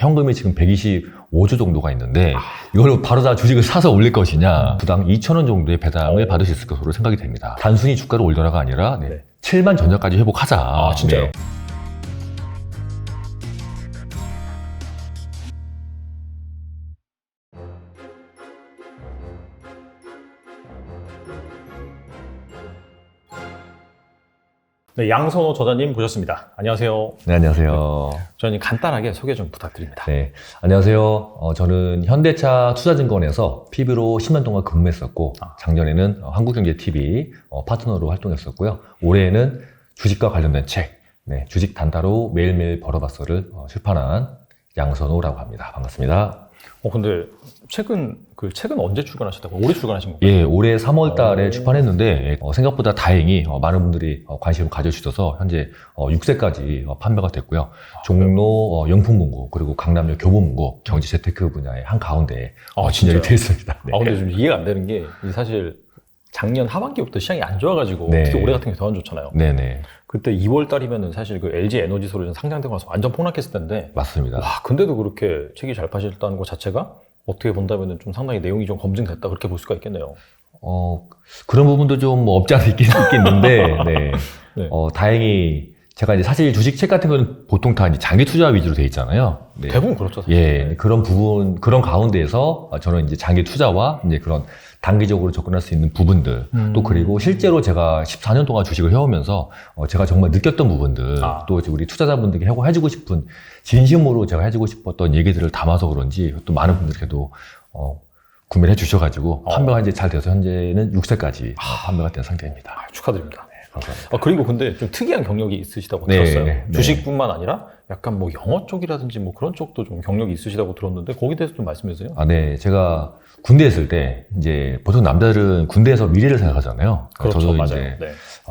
현금이 지금 125조 정도가 있는데 이걸 바로 다 주식을 사서 올릴 것이냐, 부당 2,000원 정도의 배당을 받을 수 있을 것으로 생각이 됩니다. 단순히 주가를 올려라가 아니라 7만 전자까지 회복하자. 진짜요? 네. 네, 양선호 저자님 모셨습니다. 안녕하세요. 네, 안녕하세요. 저는 간단하게 소개 좀 부탁드립니다. 네, 안녕하세요. 저는 현대차 투자증권에서 PB로 10년 동안 근무했었고, 작년에는 한국경제TV 파트너로 활동했었고요. 올해는 주식과 관련된 책, 주식 단타로 매일매일 벌어봤어를 출판한 양선호라고 합니다. 반갑습니다. 근데 책은 언제 출간하셨다고? 올해 출간하신 건가요? 예, 올해 3월 달에 출판했는데, 생각보다 다행히 많은 분들이 관심을 가져주셔서 현재 6세까지 판매가 됐고요. 종로 영풍문고, 그리고 강남역 교보문고, 경제 재테크 분야의 한가운데에 진열이 되어 있습니다. 네. 근데 좀 이해가 안 되는 게, 사실 작년 하반기부터 시장이 안 좋아가지고, 특히 올해 같은 게 더 안 좋잖아요. 네네. 그때 2월 달이면은 사실 그 LG 에너지 소리전 상장되고 나서 완전 폭락했을 텐데. 맞습니다. 와, 근데도 그렇게 책이 잘 파셨다는 것 자체가 어떻게 본다면은 좀 상당히 내용이 좀 검증됐다, 그렇게 볼 수가 있겠네요. 그런 부분도 좀 없지 않아 있겠는데, 네. 다행히 제가 이제 사실 주식책 같은 거는 보통 다 이제 장기 투자 위주로 돼 있잖아요. 네. 대부분 그렇죠. 사실. 예, 그런 부분, 그런 가운데에서 저는 이제 장기 투자와 이제 그런 단기적으로 접근할 수 있는 부분들, 또 그리고 실제로 제가 14년 동안 주식을 해오면서 제가 정말 느꼈던 부분들, 또 우리 투자자분들께 해주고 싶은, 진심으로 제가 해주고 싶었던 얘기들을 담아서 그런지 또 많은 분들께도 구매를 해주셔가지고 판매가 이제 잘 돼서 현재는 6세까지 판매가 된 상태입니다. 축하드립니다. 감사합니다. 그리고 근데 좀 특이한 경력이 있으시다고 들었어요. 주식뿐만 아니라 약간 뭐 영어 쪽이라든지 뭐 그런 쪽도 좀 경력이 있으시다고 들었는데 거기에 대해서 좀 말씀해 주세요. 네. 제가 군대에 있을 때 이제 보통 남자들은 군대에서 미래를 생각하잖아요. 그렇죠. 저도 맞아요. 이제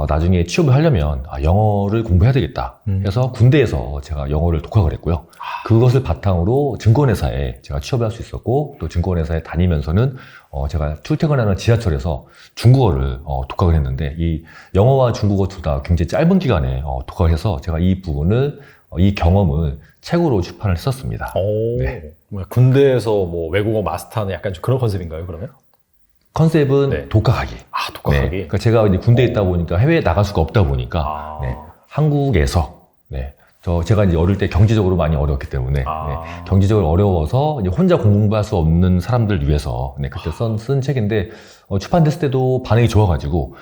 나중에 취업을 하려면 영어를 공부해야 되겠다. 그래서 군대에서 제가 영어를 독학을 했고요. 그것을 바탕으로 증권회사에 제가 취업을 할 수 있었고, 또 증권회사에 다니면서는 제가 출퇴근하는 지하철에서 중국어를 독학을 했는데, 이 영어와 중국어 둘 다 굉장히 짧은 기간에 독학을 해서 제가 이 부분을, 이 경험을 책으로 출판을 했었습니다. 네. 군대에서 뭐 외국어 마스터하는 약간 좀 그런 컨셉인가요, 그러면? 컨셉은 독학하기. 독학하기. 그러니까 제가 이제 군대에 있다 보니까 해외에 나갈 수가 없다 보니까 한국에서 제가 이제 어릴 때 경제적으로 많이 어려웠기 때문에 경제적으로 어려워서 이제 혼자 공부할 수 없는 사람들 위해서 그때 쓴 책인데, 출판됐을 때도 반응이 좋아가지고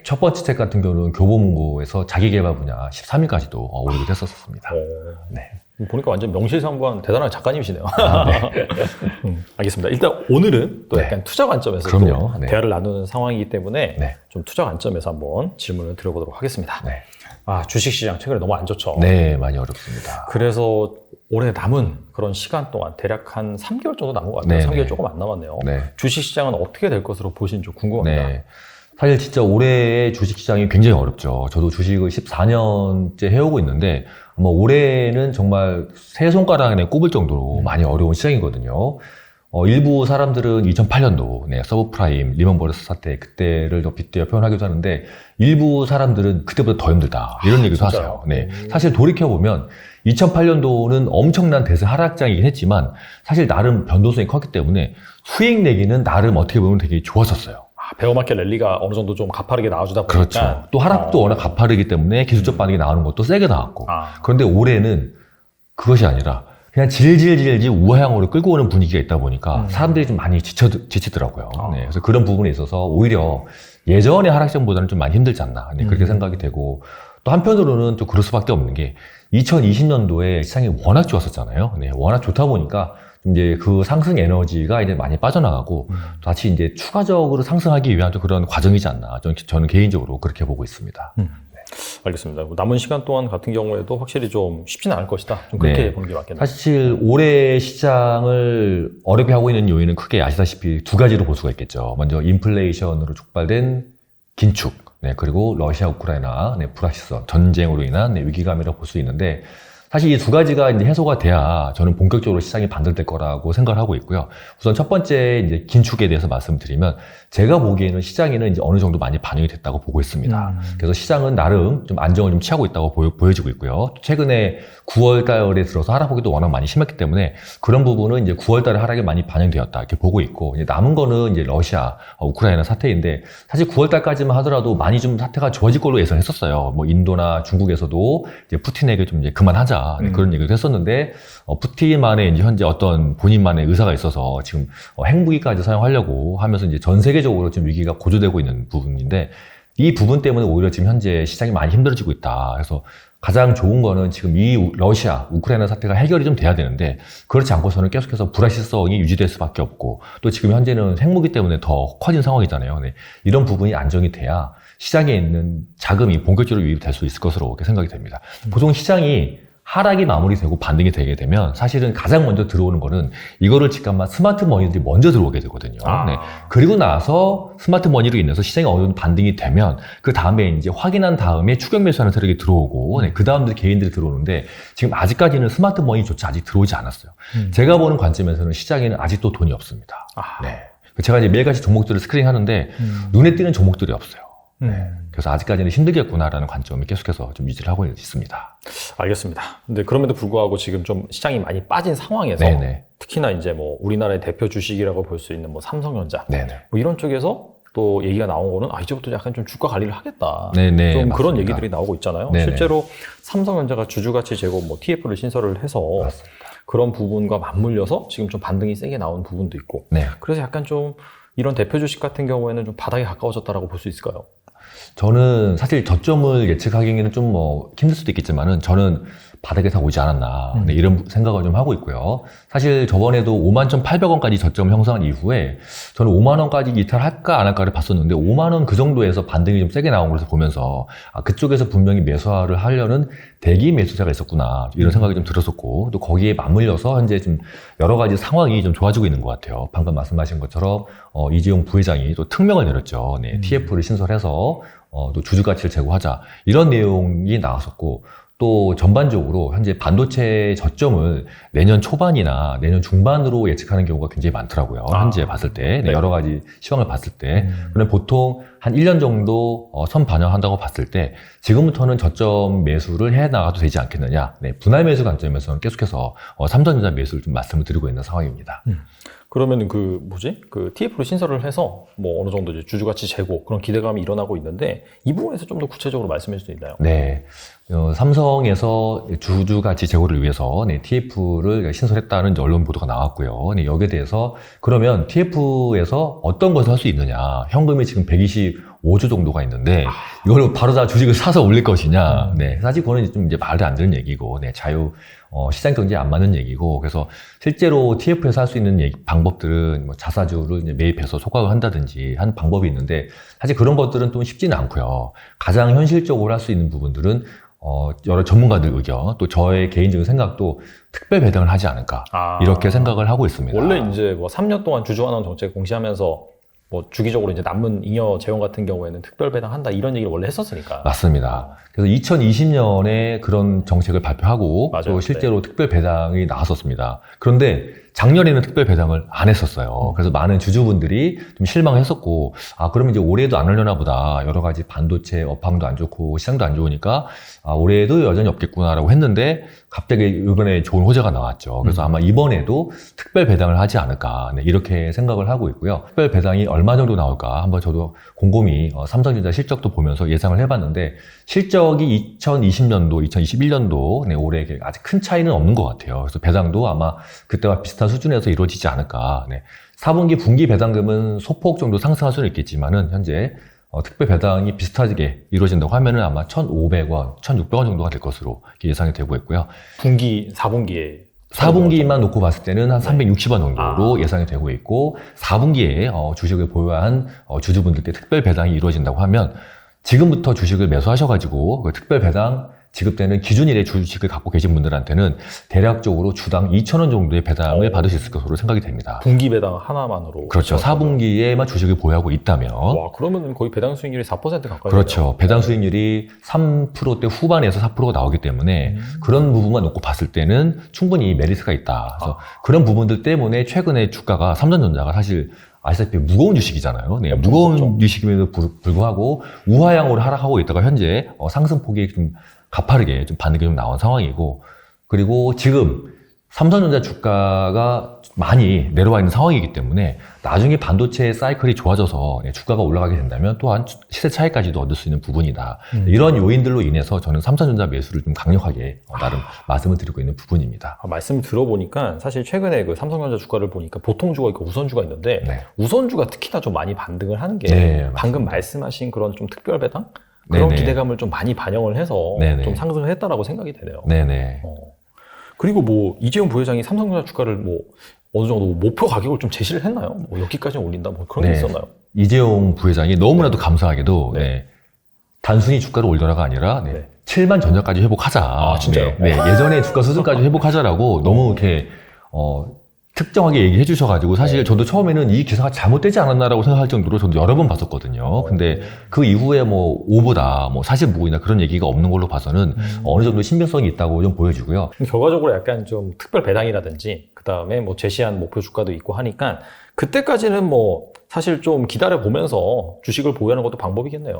첫 번째 책 같은 경우는 교보문고에서 자기개발 분야 13위까지도 오르게 됐었습니다. 보니까 완전 명실상부한 대단한 작가님이시네요. 알겠습니다. 일단 오늘은 또 약간 투자 관점에서 또 대화를 나누는 상황이기 때문에 좀 투자 관점에서 한번 질문을 드려보도록 하겠습니다. 주식시장 최근에 너무 안 좋죠? 네, 많이 어렵습니다. 그래서 올해 남은 그런 시간 동안 대략 한 3개월 정도 남은 것 같아요. 3개월 조금 안 남았네요. 주식시장은 어떻게 될 것으로 보시는지 좀 궁금합니다. 사실 진짜 올해의 주식시장이 굉장히 어렵죠. 저도 주식을 14년째 해오고 있는데, 올해는 정말 세 손가락 안에 꼽을 정도로 많이 어려운 시장이거든요. 일부 사람들은 2008년도 서브프라임, 리먼브러더스 사태, 그때를 더 빗대어 표현하기도 하는데, 일부 사람들은 그때보다 더 힘들다, 이런 얘기도 하세요. 사실 돌이켜보면 2008년도는 엄청난 대세 하락장이긴 했지만 사실 나름 변동성이 컸기 때문에 수익 내기는 나름 어떻게 보면 되게 좋았었어요. 베어마켓 랠리가 어느 정도 좀 가파르게 나와주다 보니까. 그렇죠. 또 하락도 워낙 가파르기 때문에 기술적 반응이 나오는 것도 세게 나왔고. 그런데 올해는 그것이 아니라 그냥 질질 우하향으로 끌고 오는 분위기가 있다 보니까 사람들이 좀 많이 지치더라고요. 그래서 그런 부분에 있어서 오히려 예전의 하락장보다는 좀 많이 힘들지 않나, 그렇게 생각이 되고, 또 한편으로는 또 그럴 수밖에 없는 게 2020년도에 시장이 워낙 좋았었잖아요. 워낙 좋다 보니까 좀 이제 그 상승 에너지가 이제 많이 빠져나가고 다시 이제 추가적으로 상승하기 위한 또 그런 과정이지 않나, 저는 개인적으로 그렇게 보고 있습니다. 알겠습니다. 남은 시간 동안 같은 경우에도 확실히 좀 쉽지는 않을 것이다. 좀 그렇게 보는 게 맞겠네요. 사실 올해 시장을 어렵게 하고 있는 요인은 크게 아시다시피 두 가지로 볼 수가 있겠죠. 먼저 인플레이션으로 촉발된 긴축, 그리고 러시아 우크라이나 불확실성, 전쟁으로 인한 위기감이라고 볼 수 있는데, 사실 이 두 가지가 이제 해소가 돼야 저는 본격적으로 시장이 반등될 거라고 생각을 하고 있고요. 우선 첫 번째 이제 긴축에 대해서 말씀드리면 제가 보기에는 시장에는 이제 어느 정도 많이 반영이 됐다고 보고 있습니다. 그래서 시장은 나름 좀 안정을 좀 취하고 있다고 보여지고 있고요. 최근에 9월 달에 들어서 하락폭이 워낙 많이 심했기 때문에 그런 부분은 이제 9월 달에 하락이 많이 반영되었다 이렇게 보고 있고, 이제 남은 거는 이제 러시아, 우크라이나 사태인데 사실 9월 달까지만 하더라도 많이 좀 사태가 좋아질 걸로 예상했었어요. 뭐 인도나 중국에서도 이제 푸틴에게 좀 이제 그만하자 그런 얘기도 했었는데, 푸틴만의 이제 현재 어떤 본인만의 의사가 있어서 지금 핵무기까지 사용하려고 하면서 이제 전 세계적으로 지금 위기가 고조되고 있는 부분인데, 이 부분 때문에 오히려 지금 현재 시장이 많이 힘들어지고 있다. 그래서 가장 좋은 거는 지금 이 러시아, 우크라이나 사태가 해결이 좀 돼야 되는데, 그렇지 않고서는 계속해서 불확실성이 유지될 수밖에 없고, 또 지금 현재는 핵무기 때문에 더 커진 상황이잖아요. 네. 이런 부분이 안정이 돼야 시장에 있는 자금이 본격적으로 유입될 수 있을 것으로 이렇게 생각이 됩니다. 보통 시장이 하락이 마무리되고 반등이 되게 되면 사실은 가장 먼저 들어오는 거는 이거를 잠깐만 스마트 머니들이 먼저 들어오게 되거든요. 네. 그리고 나서 스마트 머니로 인해서 시장이 어느 정도 반등이 되면 그 다음에 이제 확인한 다음에 추격 매수하는 세력이 들어오고, 네. 그 다음에 개인들이 들어오는데 지금 아직까지는 스마트 머니조차 아직 들어오지 않았어요. 제가 보는 관점에서는 시장에는 아직도 돈이 없습니다. 네. 제가 이제 매일같이 종목들을 스크린 하는데 눈에 띄는 종목들이 없어요. 네. 그래서 아직까지는 힘들겠구나라는 관점을 계속해서 좀 유지를 하고 있습니다. 알겠습니다. 근데 그럼에도 불구하고 지금 좀 시장이 많이 빠진 상황에서 네네. 특히나 이제 뭐 우리나라의 대표 주식이라고 볼 수 있는 뭐 삼성전자 네네. 뭐 이런 쪽에서 또 얘기가 나온 거는 이제부터 약간 좀 주가 관리를 하겠다. 네네, 좀 맞습니다. 그런 얘기들이 나오고 있잖아요. 네네. 실제로 삼성전자가 주주가치 제고 뭐 TF를 신설을 해서 맞습니다. 그런 부분과 맞물려서 지금 좀 반등이 세게 나온 부분도 있고. 네. 그래서 약간 좀 이런 대표 주식 같은 경우에는 좀 바닥에 가까워졌다라고 볼 수 있을까요? 저는 사실 저점을 예측하기에는 좀 뭐 힘들 수도 있겠지만은 저는 바닥에 다 오지 않았나, 네, 이런 생각을 좀 하고 있고요. 사실 저번에도 51,800원까지 저점을 형성한 이후에 저는 5만원까지 이탈할까 안 할까를 봤었는데 5만원 그 정도에서 반등이 좀 세게 나온 것을 보면서 그쪽에서 분명히 매수를 하려는 대기 매수자가 있었구나 이런 생각이 좀 들었었고, 또 거기에 맞물려서 현재 좀 여러 가지 상황이 좀 좋아지고 있는 것 같아요. 방금 말씀하신 것처럼 이재용 부회장이 또 특명을 내렸죠. 네, TF를 신설해서 또 주주가치를 제고하자 이런 내용이 나왔었고, 또 전반적으로 현재 반도체 저점을 내년 초반이나 내년 중반으로 예측하는 경우가 굉장히 많더라고요. 현재 봤을 때, 네, 여러 가지 시황을 봤을 때. 그런데 보통 한 1년 정도 선 반영한다고 봤을 때 지금부터는 저점 매수를 해 나가도 되지 않겠느냐. 네, 분할 매수 관점에서는 계속해서 삼성전자 매수를 좀 말씀을 드리고 있는 상황입니다. 그러면 그 TF로 신설을 해서 뭐 어느 정도 이제 주주가치 제고 그런 기대감이 일어나고 있는데 이 부분에서 좀 더 구체적으로 말씀해 줄 수 있나요? 네. 삼성에서 주주가치 제고를 위해서 네, TF를 신설했다는 언론 보도가 나왔고요. 네, 여기에 대해서 그러면 TF에서 어떤 것을 할 수 있느냐. 현금이 지금 125조 정도가 있는데 이걸 바로 다 주식을 사서 올릴 것이냐. 네, 사실 그거는 좀 이제 말이 안 되는 얘기고, 네, 시장 경제에 안 맞는 얘기고, 그래서 실제로 TF에서 할 수 있는 방법들은 뭐 자사주를 이제 매입해서 소각을 한다든지 하는 방법이 있는데 사실 그런 것들은 또 쉽지는 않고요. 가장 현실적으로 할 수 있는 부분들은 여러 전문가들 의견, 또 저의 개인적인 생각도 특별 배당을 하지 않을까 이렇게 생각을 하고 있습니다. 원래 이제 뭐 3년 동안 주주환원 정책 공시하면서 뭐 주기적으로 이제 남은 잉여 재원 같은 경우에는 특별 배당한다 이런 얘기를 원래 했었으니까. 맞습니다. 그래서 2020년에 그런 정책을 발표하고 맞아요. 또 실제로 특별 배당이 나왔었습니다. 그런데 작년에는 특별 배당을 안 했었어요. 그래서 많은 주주분들이 좀 실망을 했었고, 그러면 이제 올해도 안 하려나 보다. 여러 가지 반도체 업황도 안 좋고 시장도 안 좋으니까 올해도 여전히 없겠구나라고 했는데 갑자기 이번에 좋은 호재가 나왔죠. 그래서 아마 이번에도 특별 배당을 하지 않을까, 네, 이렇게 생각을 하고 있고요. 특별 배당이 얼마 정도 나올까 한번 저도 곰곰이 삼성전자 실적도 보면서 예상을 해봤는데 실적이 2020년도, 2021년도 네, 올해 아직 큰 차이는 없는 것 같아요. 그래서 배당도 아마 그때와 비슷한 수준에서 이루어지지 않을까. 네. 4분기 분기 배당금은 소폭 정도 상승할 수는 있겠지만은 현재 특별 배당이 비슷하게 이루어진다고 하면은 아마 1,500원, 1,600원 정도가 될 것으로 예상이 되고 있고요. 4분기만 놓고 봤을 때는 한 360원 정도로 예상이 되고 있고, 4분기에 주식을 보유한 주주분들께 특별 배당이 이루어진다고 하면 지금부터 주식을 매수하셔가지고 그 특별 배당 지급되는 기준일의 주식을 갖고 계신 분들한테는 대략적으로 주당 2,000원 정도의 배당을 받을 수 있을 것으로 생각이 됩니다. 분기 배당 하나만으로. 그렇죠. 4분기에만 주식을 보유하고 있다면. 와, 그러면 거의 배당 수익률이 4% 가까이. 그렇죠. 되네요. 배당 수익률이 3%대 후반에서 4%가 나오기 때문에 그런 부분만 놓고 봤을 때는 충분히 메리트가 있다. 그래서 그런 부분들 때문에 최근에 주가가 삼성전자가 사실 아시다시피 무거운 주식이잖아요. 네, 무거운 그렇죠. 주식임에도 불구하고 우하향으로 하락하고 있다가 현재 상승폭이 좀 가파르게 좀 반등이 좀 나온 상황이고, 그리고 지금 삼성전자 주가가 많이 내려와 있는 상황이기 때문에 나중에 반도체 사이클이 좋아져서 주가가 올라가게 된다면 또한 시세 차익까지도 얻을 수 있는 부분이다. 이런 요인들로 인해서 저는 삼성전자 매수를 좀 강력하게 나름 말씀을 드리고 있는 부분입니다. 말씀 들어보니까 사실 최근에 그 삼성전자 주가를 보니까 보통주가 있고 우선주가 있는데 네. 우선주가 특히나 좀 많이 반등을 하는 게 네, 방금 말씀하신 그런 좀 특별 배당? 그런 네네. 기대감을 좀 많이 반영을 해서 네네. 좀 상승을 했다라고 생각이 되네요. 네네. 그리고 뭐 이재용 부회장이 삼성전자 주가를 뭐 어느 정도 목표 가격을 좀 제시를 했나요? 뭐 여기까지 올린다 뭐 그런 게 있었나요? 이재용 부회장이 너무나도 감사하게도 네. 단순히 주가를 올려라가 아니라 7만 전자까지 회복하자. 아, 진짜요? 예전의 주가 수준까지 회복하자라고 너무 이렇게 특정하게 얘기해 주셔가지고 사실 저도 처음에는 이 기사가 잘못되지 않았나라고 생각할 정도로 저도 여러 번 봤었거든요. 근데 그 이후에 뭐 오보다 뭐 사실 무근이나 그런 얘기가 없는 걸로 봐서는 어느 정도 신빙성이 있다고 좀 보여지고요. 결과적으로 약간 좀 특별 배당이라든지 그 다음에 뭐 제시한 목표 주가도 있고 하니까 그때까지는 뭐 사실 좀 기다려 보면서 주식을 보유하는 것도 방법이겠네요.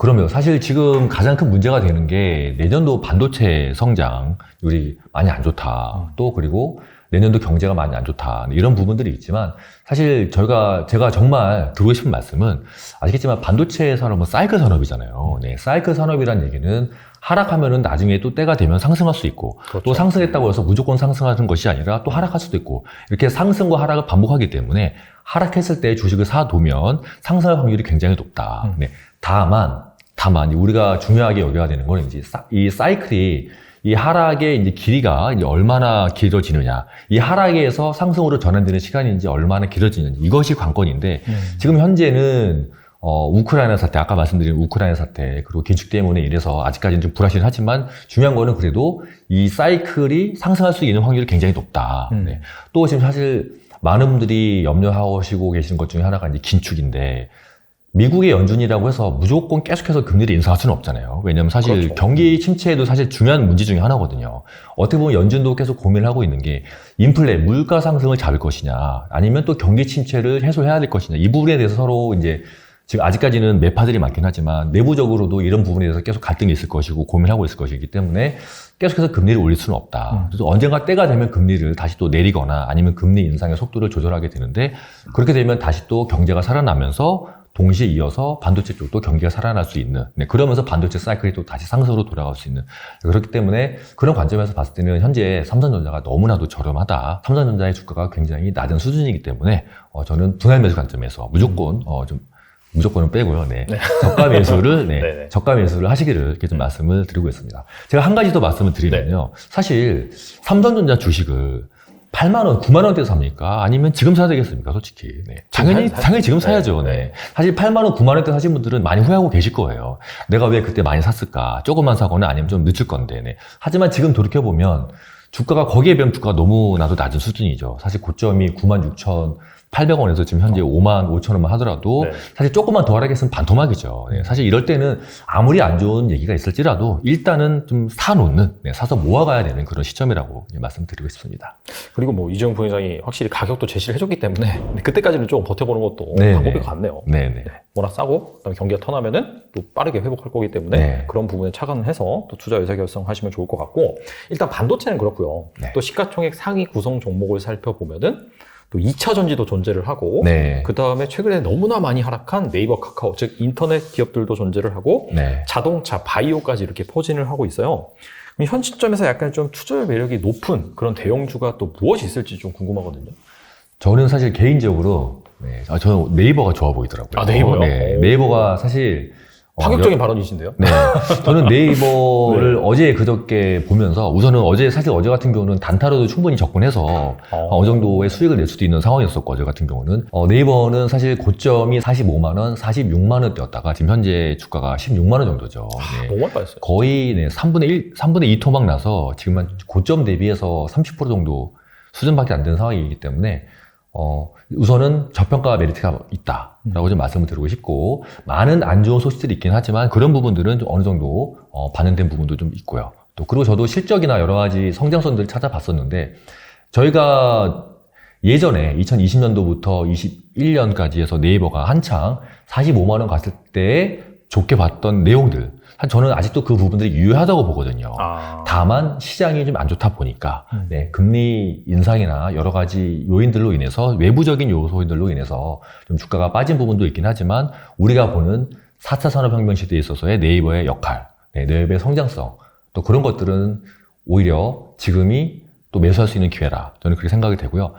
그러면 사실 지금 가장 큰 문제가 되는 게 내년도 반도체 성장률이 많이 안 좋다. 또 그리고 내년도 경제가 많이 안 좋다. 이런 부분들이 있지만 사실 제가 정말 드리고 싶은 말씀은 아시겠지만 반도체 산업은 사이클 산업이잖아요. 사이클 산업이란 얘기는 하락하면은 나중에 또 때가 되면 상승할 수 있고 그렇죠. 또 상승했다고 해서 무조건 상승하는 것이 아니라 또 하락할 수도 있고 이렇게 상승과 하락을 반복하기 때문에 하락했을 때 주식을 사두면 상승할 확률이 굉장히 높다. 다만 우리가 중요하게 여겨야 되는 건 이제 이 사이클이 이 하락의 이제 길이가 이제 얼마나 길어지느냐, 이 하락에서 상승으로 전환되는 시간이 이제 얼마나 길어지느냐, 이것이 관건인데 지금 현재는 우크라이나 사태, 아까 말씀드린 우크라이나 사태, 그리고 긴축 때문에 이래서 아직까지는 좀 불확실하지만 중요한 거는 그래도 이 사이클이 상승할 수 있는 확률이 굉장히 높다. 또 지금 사실 많은 분들이 염려하시고 계시는 것 중에 하나가 이제 긴축인데 미국의 연준이라고 해서 무조건 계속해서 금리를 인상할 수는 없잖아요. 왜냐하면 사실 그렇죠. 경기 침체에도 사실 중요한 문제 중에 하나거든요. 어떻게 보면 연준도 계속 고민을 하고 있는 게 인플레, 물가 상승을 잡을 것이냐, 아니면 또 경기 침체를 해소해야 될 것이냐, 이 부분에 대해서 서로 이제 지금 아직까지는 매파들이 많긴 하지만 내부적으로도 이런 부분에 대해서 계속 갈등이 있을 것이고 고민하고 있을 것이기 때문에 계속해서 금리를 올릴 수는 없다. 그래서 언젠가 때가 되면 금리를 다시 또 내리거나 아니면 금리 인상의 속도를 조절하게 되는데 그렇게 되면 다시 또 경제가 살아나면서 동시에 이어서 반도체 쪽도 경기가 살아날 수 있는, 그러면서 반도체 사이클이 또 다시 상승으로 돌아갈 수 있는. 그렇기 때문에 그런 관점에서 봤을 때는 현재 삼성전자가 너무나도 저렴하다. 삼성전자의 주가가 굉장히 낮은 수준이기 때문에 저는 분할 매수 관점에서 무조건은 빼고요. 저가 매수를 저가 매수를 하시기를 이렇게 좀 말씀을 드리고 있습니다. 제가 한 가지 더 말씀을 드리면요. 사실 삼성전자 주식을 8만 원, 9만 원대 삽니까? 아니면 지금 사야 되겠습니까? 솔직히. 당연히 지금 사야죠. 사실 8만 원, 9만 원대 사신 분들은 많이 후회하고 계실 거예요. 내가 왜 그때 많이 샀을까? 조금만 사거나 아니면 좀 늦을 건데. 하지만 지금 돌이켜보면 주가가 거기에 비하면 주가가 너무나도 낮은 수준이죠. 사실 고점이 96,800원에서 지금 현재 55,000원만 하더라도 사실 조금만 더 하락했으면 반토막이죠. 사실 이럴 때는 아무리 안 좋은 얘기가 있을지라도 일단은 좀 사놓는, 사서 모아가야 되는 그런 시점이라고 말씀드리고 싶습니다. 그리고 뭐 이재용 부회장이 확실히 가격도 제시를 해줬기 때문에 그때까지는 좀 버텨보는 것도 방법이 같네요. 워낙 싸고 그다음에 경기가 턴하면은 또 빠르게 회복할 거기 때문에 그런 부분에 차관해서 또 투자 의사결정하시면 좋을 것 같고, 일단 반도체는 그렇고요. 또 시가총액 상위 구성 종목을 살펴보면은 또 2차 전지도 존재를 하고 그 다음에 최근에 너무나 많이 하락한 네이버, 카카오, 즉 인터넷 기업들도 존재를 하고 자동차, 바이오까지 이렇게 포진을 하고 있어요. 현 시점에서 약간 좀 투자 매력이 높은 그런 대형주가 또 무엇이 있을지 좀 궁금하거든요. 저는 사실 개인적으로 저는 네이버가 좋아 보이더라고요. 네이버요? 네이버가 사실 파격적인 발언이신데요? 네. 저는 네이버를 어제 그저께 보면서 우선은 사실 어제 같은 경우는 단타로도 충분히 접근해서 어느 정도의 수익을 낼 수도 있는 상황이었었고, 어제 같은 경우는. 네이버는 사실 고점이 45만원, 46만원대였다가 지금 현재 주가가 16만원 정도죠. 네. 너무 많이 빠졌어요. 거의 3분의 2 토막 나서 지금 고점 대비해서 30% 정도 수준밖에 안 되는 상황이기 때문에 우선은 저평가 메리트가 있다라고 좀 말씀을 드리고 싶고, 많은 안 좋은 소식들이 있긴 하지만 그런 부분들은 좀 어느 정도 반영된 부분도 좀 있고요. 또 그리고 저도 실적이나 여러 가지 성장선들을 찾아봤었는데, 저희가 예전에 2020년도부터 21년까지 해서 네이버가 한창 45만 원 갔을 때 좋게 봤던 내용들, 저는 아직도 그 부분들이 유효하다고 보거든요. 다만 시장이 좀 안 좋다 보니까 금리 인상이나 여러 가지 요인들로 인해서, 외부적인 요소들로 인해서 좀 주가가 빠진 부분도 있긴 하지만, 우리가 보는 4차 산업혁명 시대에 있어서의 네이버의 역할, 네이버의 성장성, 또 그런 것들은 오히려 지금이 또 매수할 수 있는 기회라 저는 그렇게 생각이 되고요.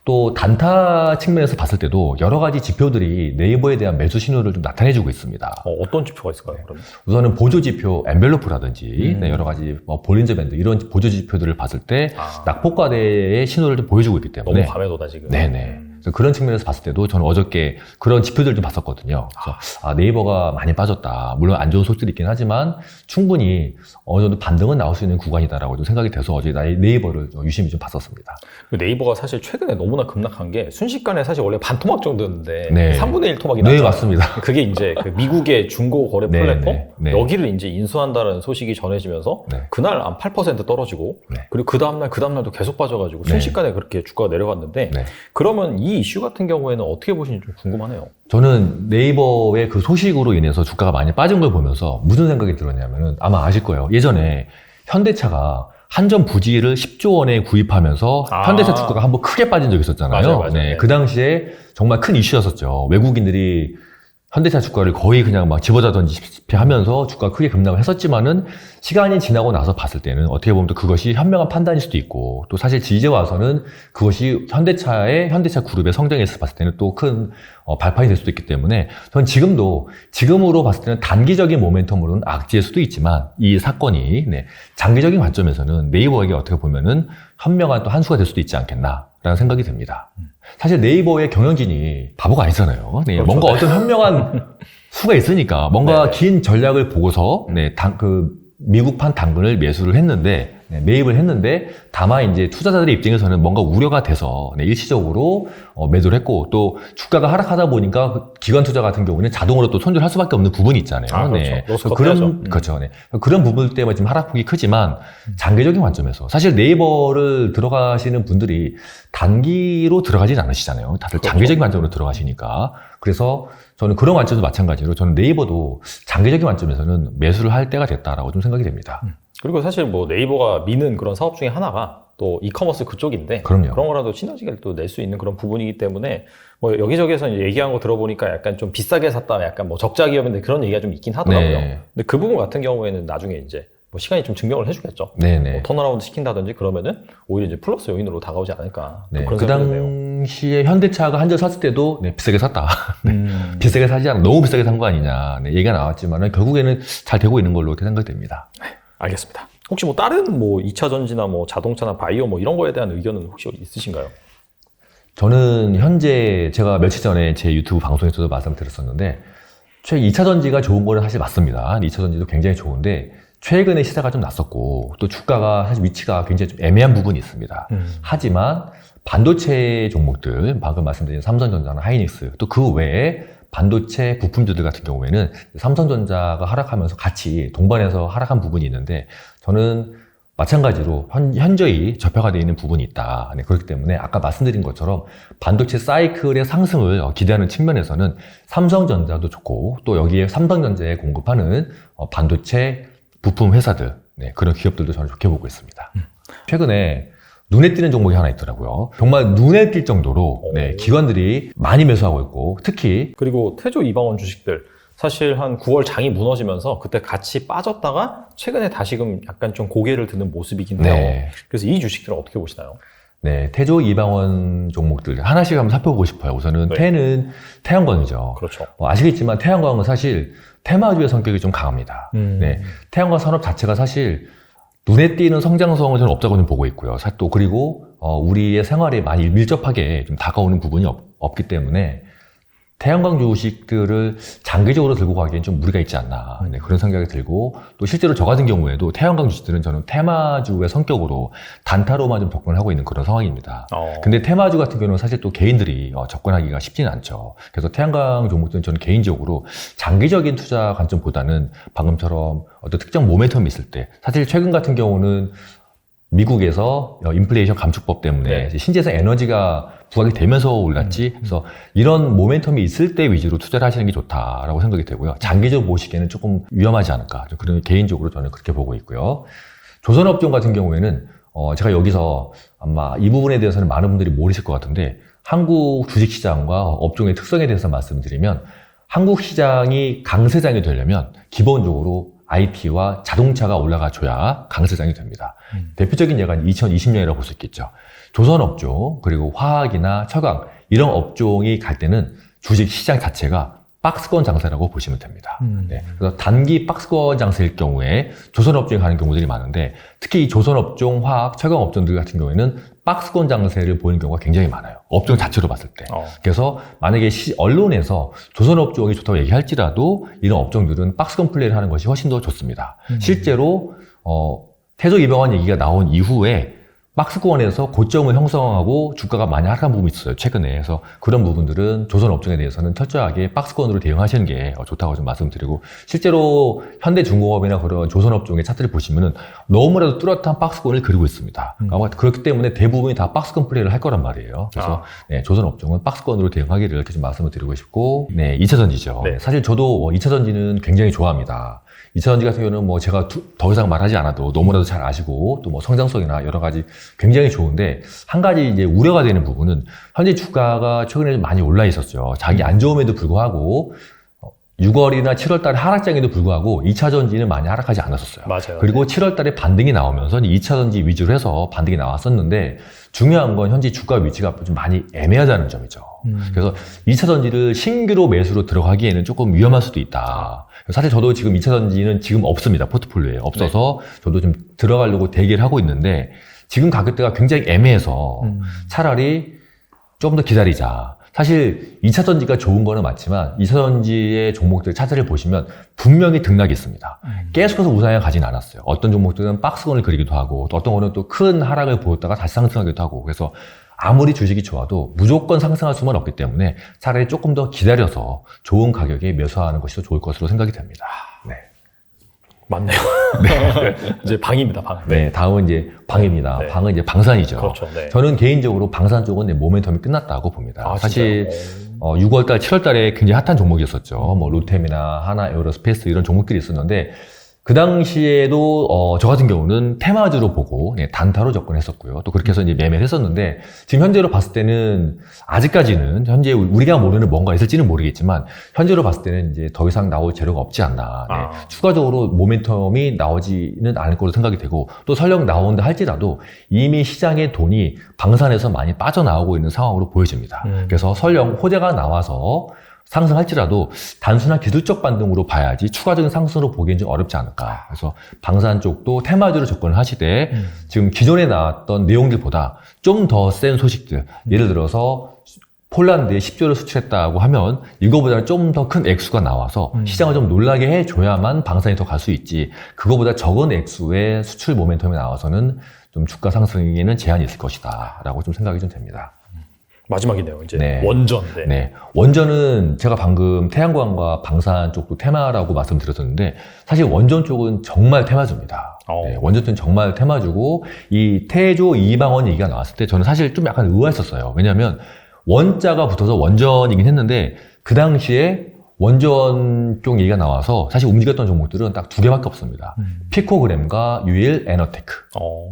또 단타 측면에서 봤을 때도 여러 가지 지표들이 네이버에 대한 매수 신호를 좀 나타내주고 있습니다. 어떤 지표가 있을까요, 그러면? 우선은 보조 지표, 엔벨로프라든지 여러 가지 볼린저 밴드 이런 보조 지표들을 봤을 때 낙폭과대의 신호를 좀 보여주고 있기 때문에 너무 과매도다 지금. 네네. 그래서 그런 측면에서 봤을 때도 저는 어저께 그런 지표들 좀 봤었거든요. 그래서 네이버가 많이 빠졌다. 물론 안 좋은 소식들이 있긴 하지만 충분히 어느 정도 반등은 나올 수 있는 구간이다라고 좀 생각이 돼서 어제 네이버를 유심히 좀 봤었습니다. 네이버가 사실 최근에 너무나 급락한 게, 순식간에 사실 원래 반 토막 정도였는데 네. 3분의 1 토막이 났잖아요. 네, 맞습니다. 그게 이제 그 미국의 중고 거래 플랫폼 네. 여기를 이제 인수한다는 소식이 전해지면서 그날 한 8% 떨어지고 그리고 그 다음날도 계속 빠져가지고 순식간에 그렇게 주가가 내려갔는데, 그러면 이 이슈 같은 경우에는 어떻게 보시는지 좀 궁금하네요. 저는 네이버의 그 소식으로 인해서 주가가 많이 빠진 걸 보면서 무슨 생각이 들었냐면은, 아마 아실 거예요. 예전에 현대차가 한전 부지를 10조 원에 구입하면서 현대차 주가가 한번 크게 빠진 적이 있었잖아요. 맞아요. 네, 그 당시에 정말 큰 이슈였었죠. 외국인들이 현대차 주가를 거의 그냥 막 집어자던지 하면서 주가가 크게 급락을 했었지만은, 시간이 지나고 나서 봤을 때는 어떻게 보면 또 그것이 현명한 판단일 수도 있고, 또 사실 이제 와서는 그것이 현대차 그룹의 성장에서 봤을 때는 또 큰 발판이 될 수도 있기 때문에, 저는 지금으로 봤을 때는 단기적인 모멘텀으로는 악재일 수도 있지만, 이 사건이 장기적인 관점에서는 네이버에게 어떻게 보면은 현명한 또 한 수가 될 수도 있지 않겠나라는 생각이 듭니다. 사실 네이버의 경영진이 바보가 아니잖아요. 네, 그렇죠. 뭔가 어떤 현명한 수가 있으니까 뭔가 긴 전략을 보고서 미국판 당근을 매수를 했는데, 매입을 했는데, 다만 이제 투자자들의 입장에서는 뭔가 우려가 돼서 일시적으로 매도를 했고, 또 주가가 하락하다 보니까 기관 투자 같은 경우는 자동으로 또 손절할 수밖에 없는 부분이 있잖아요. 그렇죠. 그런 부분 때문에 지금 하락폭이 크지만, 장기적인 관점에서 사실 네이버를 들어가시는 분들이 단기로 들어가진 않으시잖아요. 다들 장기적인 관점으로 들어가시니까. 그래서 저는 그런 관점도 마찬가지로 저는 네이버도 장기적인 관점에서는 매수를 할 때가 됐다라고 좀 생각이 됩니다. 그리고 사실 뭐 네이버가 미는 그런 사업 중에 하나가 또 이커머스 그쪽인데, 그럼요. 그런 거라도 시너지를 또 낼 수 있는 그런 부분이기 때문에, 뭐 여기저기에서 얘기한 거 들어보니까 약간 좀 비싸게 샀다, 약간 뭐 적자 기업인데 그런 얘기가 좀 있긴 하더라고요. 근데 그 부분 같은 경우에는 나중에 이제 뭐 시간이 좀 증명을 해주겠죠. 뭐 턴어라운드 시킨다든지 그러면은 오히려 이제 플러스 요인으로 다가오지 않을까. 그런 그 당시에 현대차가 한전 샀을 때도 비싸게 샀다. 비싸게 사지 않아, 너무 비싸게 산 거 아니냐 얘기가 나왔지만, 결국에는 잘 되고 있는 걸로 이렇게 생각됩니다. 알겠습니다. 혹시 뭐 다른 뭐 2차 전지나 뭐 자동차나 바이오 뭐 이런 거에 대한 의견은 혹시 있으신가요? 저는 현재 제가 며칠 전에 제 유튜브 방송에서도 말씀드렸었는데, 2차 전지가 좋은 거는 사실 맞습니다. 2차 전지도 굉장히 좋은데, 최근에 시세가 좀 났었고, 또 주가가 사실 위치가 굉장히 좀 애매한 부분이 있습니다. 하지만 반도체 종목들, 방금 말씀드린 삼성전자나 하이닉스, 또 그 외에 반도체 부품주들 같은 경우에는 삼성전자가 하락하면서 같이 동반해서 하락한 부분이 있는데, 저는 마찬가지로 현저히 저평가 되어 있는 부분이 있다. 그렇기 때문에 아까 말씀드린 것처럼 반도체 사이클의 상승을 기대하는 측면에서는 삼성전자도 좋고, 또 여기에 삼성전자에 공급하는 반도체 부품 회사들, 그런 기업들도 저는 좋게 보고 있습니다. 최근에 눈에 띄는 종목이 하나 있더라고요. 정말 눈에 띌 정도로 기관들이 많이 매수하고 있고, 특히 그리고 태조 이방원 주식들 사실 한 9월 장이 무너지면서 그때 같이 빠졌다가 최근에 다시금 약간 좀 고개를 드는 모습이긴 해요. 그래서 이 주식들은 어떻게 보시나요? 네, 태조 이방원 종목들 하나씩 한번 살펴보고 싶어요. 우선은 네. 태는 태양광이죠. 그렇죠. 아시겠지만 태양광은 사실 테마주의 성격이 좀 강합니다. 네, 태양광 산업 자체가 사실 눈에 띄는 성장성은 저는 없다고 좀 보고 있고요. 또 그리고 우리의 생활에 많이 밀접하게 좀 다가오는 부분이 없기 때문에 태양광 주식들을 장기적으로 들고 가기엔 좀 무리가 있지 않나, 네, 그런 생각이 들고, 또 실제로 저 같은 경우에도 태양광 주식들은 저는 테마주의 성격으로 단타로만 좀 접근을 하고 있는 그런 상황입니다. 근데 테마주 같은 경우는 사실 또 개인들이 접근하기가 쉽지는 않죠. 그래서 태양광 종목들은 저는 개인적으로 장기적인 투자 관점보다는 방금처럼 어떤 특정 모멘텀이 있을 때, 사실 최근 같은 경우는 미국에서 인플레이션 감축법 때문에 네. 신재생 에너지가 부각이 되면서 올랐지. 그래서 이런 모멘텀이 있을 때 위주로 투자를 하시는 게 좋다라고 생각이 되고요. 장기적으로 보시기에는 조금 위험하지 않을까. 그런 개인적으로 저는 그렇게 보고 있고요. 조선업종 같은 경우에는 제가 여기서 아마 이 부분에 대해서는 많은 분들이 모르실 것 같은데, 한국 주식시장과 업종의 특성에 대해서 말씀드리면, 한국 시장이 강세장이 되려면 기본적으로 IT와 자동차가 올라가줘야 강세장이 됩니다. 대표적인 예가 2020년이라고 볼 수 있겠죠. 조선업종, 그리고 화학이나 철강, 이런 업종이 갈 때는 주식 시장 자체가 박스권 장세라고 보시면 됩니다. 네, 그래서 단기 박스권 장세일 경우에 조선업종에 가는 경우들이 많은데, 특히 이 조선업종, 화학, 철강업종들 같은 경우에는 박스권 장세를 보이는 경우가 굉장히 많아요. 업종 자체로 봤을 때. 그래서 만약에 언론에서 조선업종이 좋다고 얘기할지라도 이런 업종들은 박스권 플레이를 하는 것이 훨씬 더 좋습니다. 실제로 태조 이방원 얘기가 나온 이후에 박스권에서 고점을 형성하고 주가가 많이 하락한 부분이 있어요, 최근에. 그래서 그런 부분들은 조선업종에 대해서는 철저하게 박스권으로 대응하시는 게 좋다고 좀 말씀드리고, 실제로 현대중공업이나 그런 조선업종의 차트를 보시면은 너무나도 뚜렷한 박스권을 그리고 있습니다. 그렇기 때문에 대부분이 다 박스권 플레이를 할 거란 말이에요. 그래서 네, 조선업종은 박스권으로 대응하기를 이렇게 좀 말씀을 드리고 싶고, 네, 2차전지죠. 네. 사실 저도 2차전지는 굉장히 좋아합니다. 2차전지 같은 경우는 뭐 제가 더 이상 말하지 않아도 너무나도 잘 아시고, 또 뭐 성장성이나 여러 가지 굉장히 좋은데, 한 가지 이제 우려가 되는 부분은 현재 주가가 최근에 좀 많이 올라 있었죠. 자기 안 좋음에도 불구하고 6월이나 7월 달에 하락장에도 불구하고 2차 전지는 많이 하락하지 않았었어요. 맞아요. 그리고 7월 달에 반등이 나오면서 2차 전지 위주로 해서 반등이 나왔었는데, 중요한 건 현재 주가 위치가 좀 많이 애매하다는 점이죠. 그래서 2차 전지를 신규로 매수로 들어가기에는 조금 위험할 수도 있다. 사실 저도 지금 2차 전지는 지금 없습니다. 포트폴리오에 없어서 저도 좀 들어가려고 대기를 하고 있는데, 지금 가격대가 굉장히 애매해서 차라리 조금 더 기다리자. 사실 2차 전지가 좋은 거는 맞지만 2차 전지의 종목들 차트를 보시면 분명히 등락이 있습니다. 계속해서 우상향 가진 않았어요. 어떤 종목들은 박스권을 그리기도 하고, 또 어떤 거는 또 큰 하락을 보였다가 다시 상승하기도 하고, 그래서 아무리 주식이 좋아도 무조건 상승할 수만 없기 때문에 차라리 조금 더 기다려서 좋은 가격에 매수하는 것이 더 좋을 것으로 생각이 됩니다. 네. 맞네요. 네. 이제 방입니다, 방. 네, 다음은 이제 방입니다. 네. 방은 이제 방산이죠. 그렇죠. 네. 저는 개인적으로 방산 쪽은 모멘텀이 끝났다고 봅니다. 사실 진짜요? 6월달, 7월달에 굉장히 핫한 종목이었었죠. 뭐 롯템이나 하나 에어로스페이스 이런 종목들이 있었는데, 그 당시에도 저 같은 경우는 테마주로 보고 단타로 접근했었고요. 또 그렇게 해서 이제 매매를 했었는데, 지금 현재로 봤을 때는 아직까지는 현재 우리가 모르는 뭔가 있을지는 모르겠지만, 현재로 봤을 때는 이제 더 이상 나올 재료가 없지 않나. 네. 추가적으로 모멘텀이 나오지는 않을 거로 생각이 되고, 또 설령 나온다 할지라도 이미 시장의 돈이 방산에서 많이 빠져나오고 있는 상황으로 보여집니다. 그래서 설령 호재가 나와서 상승할지라도 단순한 기술적 반등으로 봐야지 추가적인 상승으로 보기엔 좀 어렵지 않을까. 그래서 방산 쪽도 테마주로 접근을 하시되, 지금 기존에 나왔던 내용들보다 좀 더 센 소식들, 예를 들어서 폴란드에 10조를 수출했다고 하면 이거보다는 좀 더 큰 액수가 나와서 시장을 좀 놀라게 해줘야만 방산이 더 갈 수 있지, 그거보다 적은 액수의 수출 모멘텀이 나와서는 좀 주가 상승에는 제한이 있을 것이다 라고 좀 생각이 좀 됩니다. 마지막이네요. 이제 네. 원전. 네. 네. 원전은 제가 방금 태양광과 방산 쪽도 테마라고 말씀드렸었는데, 사실 원전 쪽은 정말 테마주입니다. 네, 원전 쪽은 정말 테마주고, 이 태조 이방원 얘기가 나왔을 때 저는 사실 좀 약간 의아했었어요. 왜냐하면 원자가 붙어서 원전이긴 했는데, 그 당시에 원전 쪽 얘기가 나와서 사실 움직였던 종목들은 딱 두 개밖에 없습니다. 피코그램과 유일 에너테크.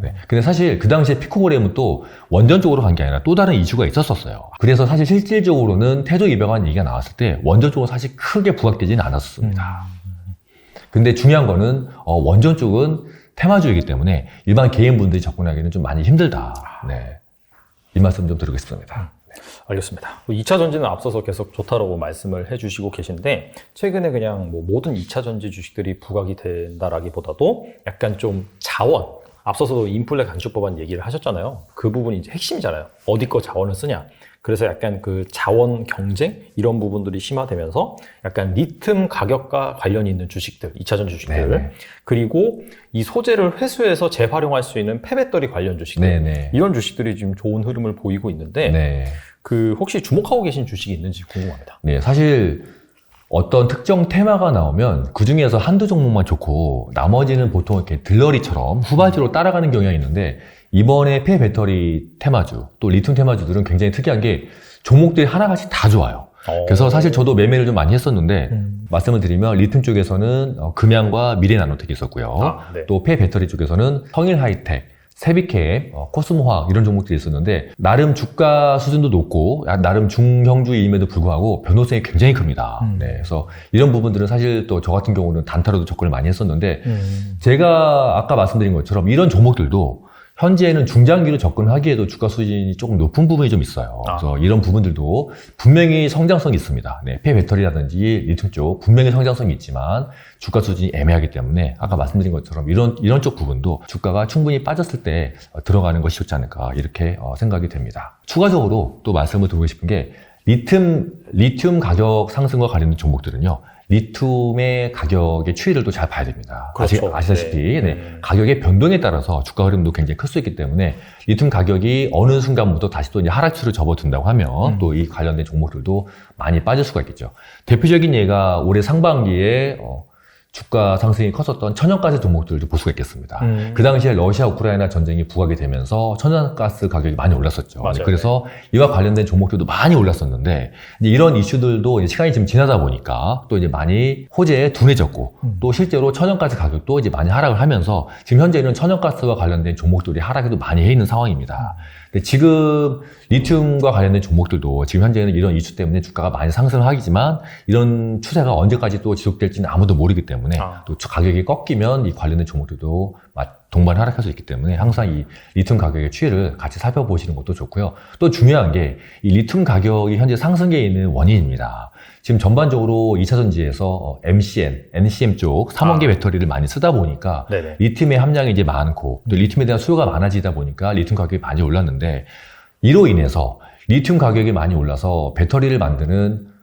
네. 근데 사실 그 당시에 피코그램은 또 원전 쪽으로 간 게 아니라 또 다른 이슈가 있었었어요. 그래서 사실 실질적으로는 태조 이방원 얘기가 나왔을 때 원전 쪽은 사실 크게 부각되지는 않았습니다. 근데 중요한 거는 원전 쪽은 테마주이기 때문에 일반 개인분들이 접근하기는 좀 많이 힘들다. 네. 이 말씀 좀 드리겠습니다. 알겠습니다. 2차 전지는 앞서서 계속 좋다라고 말씀을 해주시고 계신데 최근에 그냥 뭐 모든 2차 전지 주식들이 부각이 된다라기보다도 약간 좀 자원, 앞서서도 인플레 간축법안 얘기를 하셨잖아요. 그 부분이 이제 핵심이잖아요. 어디 거 자원을 쓰냐. 그래서 약간 그 자원 경쟁 이런 부분들이 심화되면서 약간 리튬 가격과 관련이 있는 주식들, 2차 전지 주식들, 네네. 그리고 이 소재를 회수해서 재활용할 수 있는 폐배터리 관련 주식들, 네네. 이런 주식들이 지금 좋은 흐름을 보이고 있는데 네. 그 혹시 주목하고 계신 주식이 있는지 궁금합니다. 네, 사실 어떤 특정 테마가 나오면 그 중에서 한두 종목만 좋고 나머지는 보통 이렇게 들러리처럼 후발주로 따라가는 경향이 있는데 이번에 폐배터리 테마주 또 리튬 테마주들은 굉장히 특이한 게 종목들이 하나같이 다 좋아요. 그래서 사실 저도 매매를 좀 많이 했었는데 말씀을 드리면 리튬 쪽에서는 금양과 미래나노텍이 있었고요. 네. 또 폐배터리 쪽에서는 성일하이텍, 세비캠, 코스모화학 이런 종목들이 있었는데 나름 주가 수준도 높고 나름 중형주임에도 불구하고 변동성이 굉장히 큽니다. 네, 그래서 이런 부분들은 사실 또 저 같은 경우는 단타로도 접근을 많이 했었는데 제가 아까 말씀드린 것처럼 이런 종목들도 현재는 중장기로 접근하기에도 주가 수준이 조금 높은 부분이 좀 있어요. 그래서 이런 부분들도 분명히 성장성이 있습니다. 네, 폐배터리라든지 리튬 쪽 분명히 성장성이 있지만 주가 수준이 애매하기 때문에 아까 말씀드린 것처럼 이런 쪽 부분도 주가가 충분히 빠졌을 때 들어가는 것이 좋지 않을까 이렇게 생각이 됩니다. 추가적으로 또 말씀을 드리고 싶은 게 리튬 가격 상승과 관련된 종목들은요. 리튬의 가격의 추이를 또 잘 봐야 됩니다. 그렇죠. 아시다시피 네. 가격의 변동에 따라서 주가 흐름도 굉장히 클 수 있기 때문에 리튬 가격이 어느 순간부터 다시 또 이제 하락추를 접어든다고 하면 또 이 관련된 종목들도 많이 빠질 수가 있겠죠. 대표적인 예가 올해 상반기에 주가 상승이 컸었던 천연가스 종목들도 볼 수가 있겠습니다. 그 당시에 러시아 우크라이나 전쟁이 부각이 되면서 천연가스 가격이 많이 올랐었죠. 맞아요. 그래서 이와 관련된 종목들도 많이 올랐었는데 이제 이런 이슈들도 이제 시간이 좀 지나다 보니까 또 이제 많이 호재에 둔해졌고 또 실제로 천연가스 가격도 이제 많이 하락을 하면서 지금 현재는 천연가스와 관련된 종목들이 하락에도 많이 해 있는 상황입니다. 근데 지금 리튬과 관련된 종목들도 지금 현재는 이런 이슈 때문에 주가가 많이 상승을 하지만 이런 추세가 언제까지 또 지속될지는 아무도 모르기 때문에 또 가격이 꺾이면 이 관련된 종목들도 동반 하락할 수 있기 때문에 항상 이 리튬 가격의 추이를 같이 살펴보시는 것도 좋고요. 또 중요한 게 이 리튬 가격이 현재 상승에 있는 원인입니다. 지금 전반적으로 2차 전지에서 MCN, NCM 쪽 3원계 배터리를 많이 쓰다 보니까 네네. 리튬의 함량이 이제 많고 또 리튬에 대한 수요가 많아지다 보니까 리튬 가격이 많이 올랐는데 이로 인해서 리튬 가격이 많이 올라서 배터리를 만드는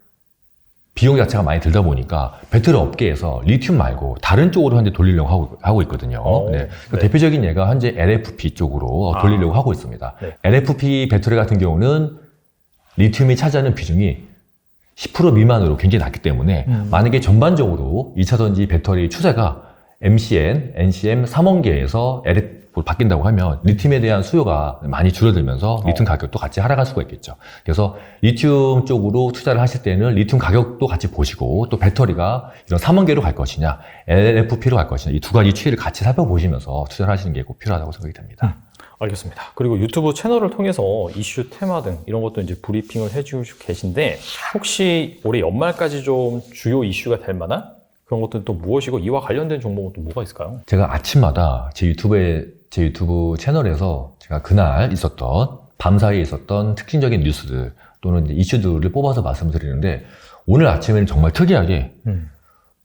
비용 자체가 많이 들다 보니까 배터리 업계에서 리튬 말고 다른 쪽으로 현재 돌리려고 하고 있거든요. 네. 네. 대표적인 예가 현재 LFP 쪽으로 돌리려고 하고 있습니다. 네. LFP 배터리 같은 경우는 리튬이 차지하는 비중이 10% 미만으로 굉장히 낮기 때문에 만약에 전반적으로 2차 전지 배터리 추세가 MCN, NCM 3원계에서 LFP로 바뀐다고 하면 리튬에 대한 수요가 많이 줄어들면서 리튬 가격도 같이 하락할 수가 있겠죠. 그래서 리튬 쪽으로 투자를 하실 때는 리튬 가격도 같이 보시고 또 배터리가 이런 3원계로 갈 것이냐 LFP로 갈 것이냐 이 두 가지 추이를 같이 살펴보시면서 투자를 하시는 게 꼭 필요하다고 생각이 됩니다. 알겠습니다. 그리고 유튜브 채널을 통해서 이슈, 테마 등 이런 것도 이제 브리핑을 해주시고 계신데 혹시 올해 연말까지 좀 주요 이슈가 될 만한 그런 것들은 또 무엇이고 이와 관련된 종목은 또 뭐가 있을까요? 제가 아침마다 제 유튜브 채널에서 제가 그날 있었던 밤사이에 있었던 특징적인 뉴스들 또는 이제 이슈들을 뽑아서 말씀드리는데 오늘 아침에는 정말 특이하게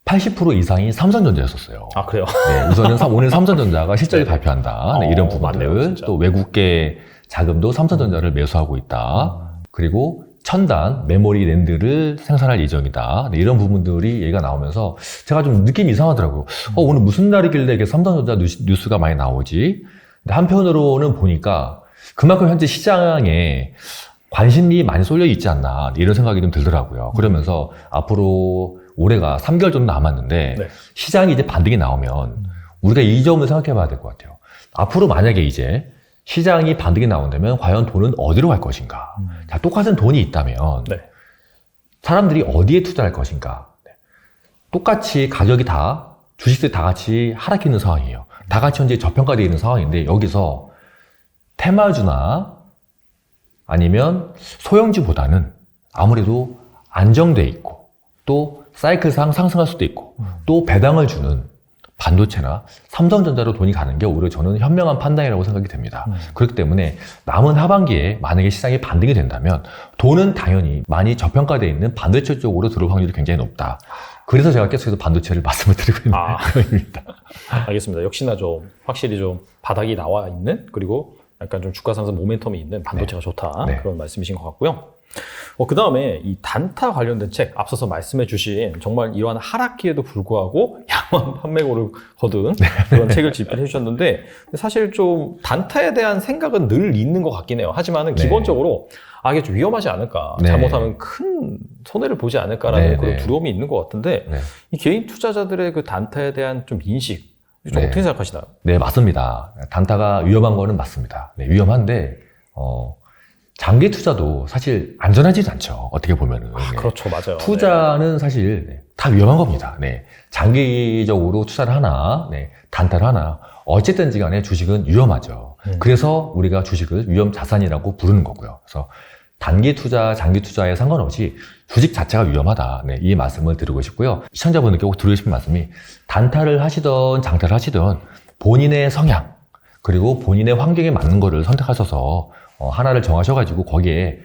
80% 이상이 삼성전자였었어요. 아, 그래요? 네, 우선은 오늘 삼성전자가 실적을 발표한다. 네, 이런 부분들. 맞네요, 또 외국계 자금도 삼성전자를 매수하고 있다. 그리고 첨단 메모리 랜드를 생산할 예정이다. 네, 이런 부분들이 얘기가 나오면서 제가 좀 느낌이 이상하더라고요. 오늘 무슨 날이길래 이렇게 삼성전자 뉴스가 많이 나오지? 근데 한편으로는 보니까 그만큼 현재 시장에 관심이 많이 쏠려 있지 않나 이런 생각이 좀 들더라고요. 그러면서 앞으로 올해가 3개월 정도 남았는데 네. 시장이 이제 반등이 나오면 우리가 이 점을 생각해 봐야 될 것 같아요. 앞으로 만약에 이제 시장이 반등이 나온다면 과연 돈은 어디로 갈 것인가? 자, 똑같은 돈이 있다면 네. 사람들이 어디에 투자할 것인가? 네. 똑같이 가격이 다 주식들이 다 같이 하락해 있는 상황이에요. 다 같이 현재 저평가되어 있는 상황인데 여기서 테마주나 아니면 소형주보다는 아무래도 안정돼 있고 또 사이클상 상승할 수도 있고 또 배당을 주는 반도체나 삼성전자로 돈이 가는 게 오히려 저는 현명한 판단이라고 생각이 됩니다. 그렇기 때문에 남은 하반기에 만약에 시장이 반등이 된다면 돈은 당연히 많이 저평가되어 있는 반도체 쪽으로 들어올 확률이 굉장히 높다. 그래서 제가 계속해서 반도체를 말씀을 드리고 있는 거입니다. 알겠습니다. 역시나 좀 확실히 좀 바닥이 나와 있는, 그리고 약간 좀 주가 상승 모멘텀이 있는 반도체가 좋다. 그런 말씀이신 것 같고요. 그 다음에 이 단타 관련된 책, 앞서서 말씀해 주신 정말 이러한 하락기에도 불구하고 양호한 판매고를 거둔 그런 책을 집필해 주셨는데, 사실 좀 단타에 대한 생각은 늘 있는 것 같긴 해요. 하지만은 기본적으로 이게 좀 위험하지 않을까, 잘못하면 큰 손해를 보지 않을까라는 그런 두려움이 있는 것 같은데, 이 개인 투자자들의 그 단타에 대한 좀 인식, 좀 어떻게 생각하시나요? 네, 맞습니다. 단타가 위험한 거는 맞습니다. 위험한데 장기 투자도 사실 안전하지는 않죠. 어떻게 보면은. 그렇죠. 맞아요. 투자는 사실 다 위험한 겁니다. 장기적으로 투자를 하나, 단타를 하나, 어쨌든지 간에 주식은 위험하죠. 그래서 우리가 주식을 위험 자산이라고 부르는 거고요. 그래서 단기 투자, 장기 투자에 상관없이 주식 자체가 위험하다. 이 말씀을 드리고 싶고요. 시청자분들께 꼭 드리고 싶은 말씀이, 단타를 하시던 장타를 하시던 본인의 성향, 그리고 본인의 환경에 맞는 거를 선택하셔서 하나를 정하셔가지고 거기에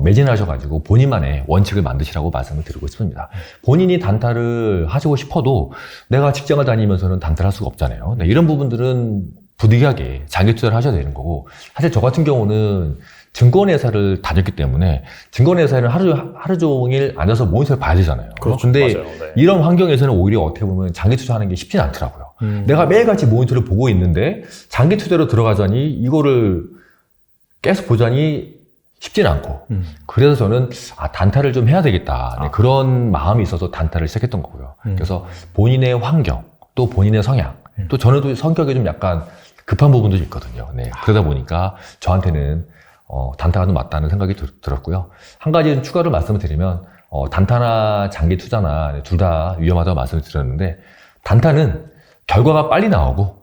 매진하셔가지고 본인만의 원칙을 만드시라고 말씀을 드리고 싶습니다. 본인이 단타를 하시고 싶어도 내가 직장을 다니면서는 단타를 할 수가 없잖아요. 이런 부분들은 부득이하게 장기 투자를 하셔야 되는 거고, 사실 저 같은 경우는 증권회사를 다녔기 때문에 증권회사는 하루 종일 앉아서 모니터를 봐야 되잖아요. 그렇죠. 근데 맞아요. 이런 환경에서는 오히려 어떻게 보면 장기 투자하는 게 쉽지는 않더라고요. 내가 매일같이 모니터를 보고 있는데 장기 투자로 들어가자니 이거를 계속 보자니 쉽지는 않고, 그래서 저는 단타를 좀 해야 되겠다, 그런 마음이 있어서 단타를 시작했던 거고요. 그래서 본인의 환경, 또 본인의 성향, 또 저는 또 성격이 좀 약간 급한 부분도 있거든요. 그러다 보니까 저한테는 단타가 좀 맞다는 생각이 들었고요. 한 가지 추가로 말씀을 드리면, 단타나 장기 투자나 둘 다 위험하다고 말씀을 드렸는데, 단타는 결과가 빨리 나오고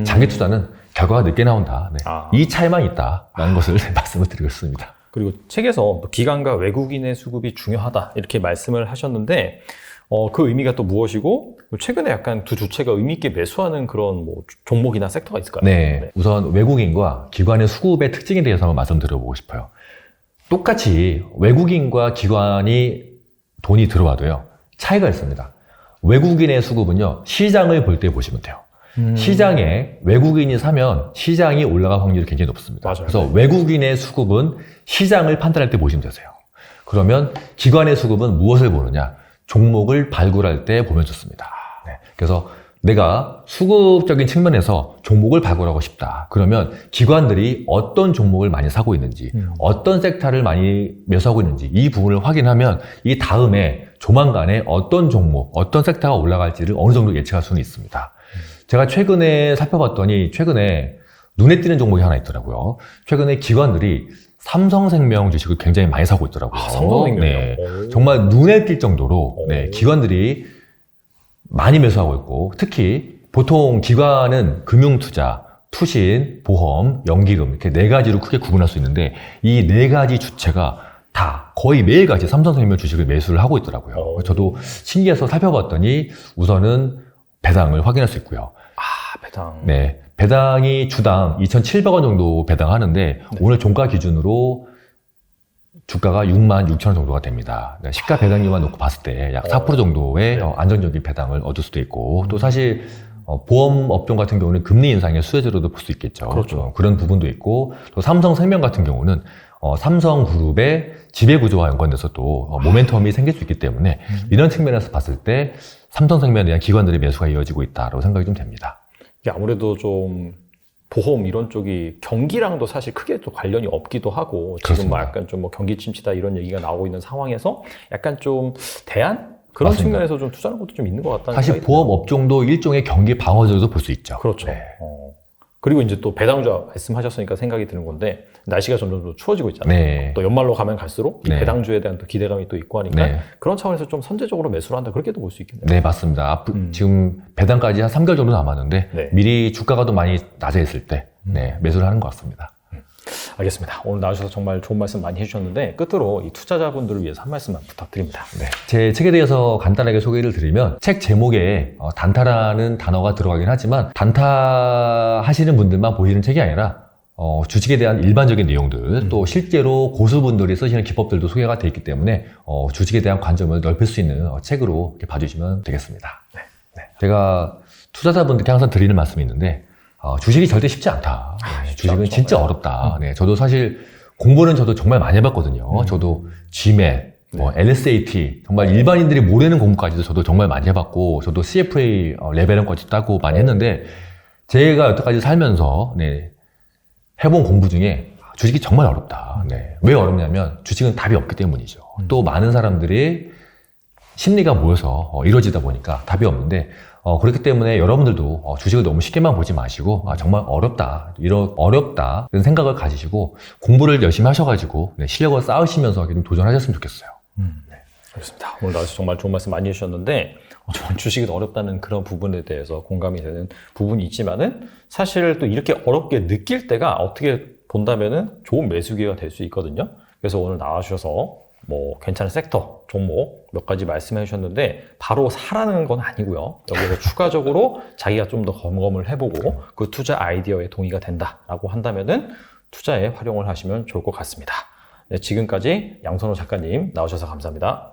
장기 투자는 결과가 늦게 나온다. 이 차이만 있다라는 것을 말씀을 드리고 있습니다. 그리고 책에서 기관과 외국인의 수급이 중요하다 이렇게 말씀을 하셨는데, 그 의미가 또 무엇이고, 최근에 약간 두 주체가 의미 있게 매수하는 그런 뭐 종목이나 섹터가 있을까요? 우선 외국인과 기관의 수급의 특징에 대해서 한번 말씀드려보고 싶어요. 똑같이 외국인과 기관이 돈이 들어와도요, 차이가 있습니다. 외국인의 수급은요, 시장을 볼 때 보시면 돼요. 시장에 외국인이 사면 시장이 올라갈 확률이 굉장히 높습니다. 맞아요. 그래서 외국인의 수급은 시장을 판단할 때 보시면 되세요. 그러면 기관의 수급은 무엇을 보느냐? 종목을 발굴할 때 보면 좋습니다. 그래서 내가 수급적인 측면에서 종목을 발굴하고 싶다. 그러면 기관들이 어떤 종목을 많이 사고 있는지, 어떤 섹터를 많이 매수하고 있는지 이 부분을 확인하면 이 다음에 조만간에 어떤 종목, 어떤 섹터가 올라갈지를 어느 정도 예측할 수는 있습니다. 제가 최근에 살펴봤더니 최근에 눈에 띄는 종목이 하나 있더라고요. 최근에 기관들이 삼성생명 주식을 굉장히 많이 사고 있더라고요. 삼성생명이요? 정말 눈에 띌 정도로 기관들이 많이 매수하고 있고, 특히 보통 기관은 금융투자, 투신, 보험, 연기금 이렇게 네 가지로 크게 구분할 수 있는데, 이 네 가지 주체가 다 거의 매일같이 삼성생명 주식을 매수를 하고 있더라고요. 저도 신기해서 살펴봤더니 우선은 배당을 확인할 수 있고요. 배당. 배당이 주당 2,700원 정도 배당하는데, 오늘 종가 기준으로 주가가 66,000원 정도가 됩니다. 시가 배당률만 놓고 봤을 때 약 4% 정도의 안정적인 배당을 얻을 수도 있고, 또 사실 보험 업종 같은 경우는 금리 인상의 수혜제로도 볼 수 있겠죠. 그렇죠. 그런 부분도 있고, 또 삼성생명 같은 경우는 삼성그룹의 지배구조와 연관돼서 또 모멘텀이 생길 수 있기 때문에, 이런 측면에서 봤을 때 삼성생명에 대한 기관들의 매수가 이어지고 있다고 생각이 좀 됩니다. 이게 아무래도 좀 보험 이런 쪽이 경기랑도 사실 크게 또 관련이 없기도 하고, 지금 뭐 약간 좀 뭐 경기 침체다 이런 얘기가 나오고 있는 상황에서 약간 좀 대안? 그런 측면에서 좀 투자하는 것도 좀 있는 것 같다는 사실 보험 업종도 일종의 경기 방어제도 볼 수 있죠. 그렇죠. 그리고 이제 또 배당주 말씀하셨으니까 생각이 드는 건데, 날씨가 점점 더 추워지고 있잖아요. 또 연말로 가면 갈수록 이 배당주에 대한 또 기대감이 또 있고 하니까 그런 차원에서 좀 선제적으로 매수를 한다, 그렇게도 볼 수 있겠네요. 맞습니다. 지금 배당까지 한 3개월 정도 남았는데 미리 주가가 더 많이 낮아 있을 때 매수를 하는 것 같습니다. 알겠습니다. 오늘 나와주셔서 정말 좋은 말씀 많이 해주셨는데 끝으로 이 투자자분들을 위해서 한 말씀만 부탁드립니다. 네. 제 책에 대해서 간단하게 소개를 드리면 책 제목에 단타라는 단어가 들어가긴 하지만 단타 하시는 분들만 보시는 책이 아니라 주식에 대한 일반적인 내용들 또 실제로 고수분들이 쓰시는 기법들도 소개가 되어 있기 때문에 주식에 대한 관점을 넓힐 수 있는 책으로 이렇게 봐주시면 되겠습니다. 네. 네. 제가 투자자분들께 항상 드리는 말씀이 있는데 주식이 절대 쉽지 않다. 주식은 진짜 어렵다. 네, 저도 사실 공부는 저도 정말 많이 해봤거든요. 저도 GMAT, LSAT, 정말 일반인들이 모르는 공부까지도 저도 정말 많이 해봤고, 저도 CFA 레벨원까지 따고 많이 했는데, 제가 여태까지 살면서 해본 공부 중에 주식이 정말 어렵다. 왜 어렵냐면 주식은 답이 없기 때문이죠. 또 많은 사람들이 심리가 모여서 이루어지다 보니까 답이 없는데 그렇기 때문에 여러분들도 주식을 너무 쉽게만 보지 마시고 정말 어렵다 이런 생각을 가지시고 공부를 열심히 하셔가지고 실력을 쌓으시면서 좀 도전하셨으면 좋겠어요. 네, 알겠습니다. 오늘 나와서 정말 좋은 말씀 많이 해주셨는데 정말 주식이 어렵다는 그런 부분에 대해서 공감이 되는 부분이 있지만은 사실 또 이렇게 어렵게 느낄 때가 어떻게 본다면은 좋은 매수기가 될 수 있거든요. 그래서 오늘 나와주셔서 괜찮은 섹터, 종목 몇 가지 말씀해 주셨는데 바로 사라는 건 아니고요. 여기서 추가적으로 자기가 좀 더 점검을 해보고 그 투자 아이디어에 동의가 된다라고 한다면은 투자에 활용을 하시면 좋을 것 같습니다. 네, 지금까지 양선호 작가님 나오셔서 감사합니다.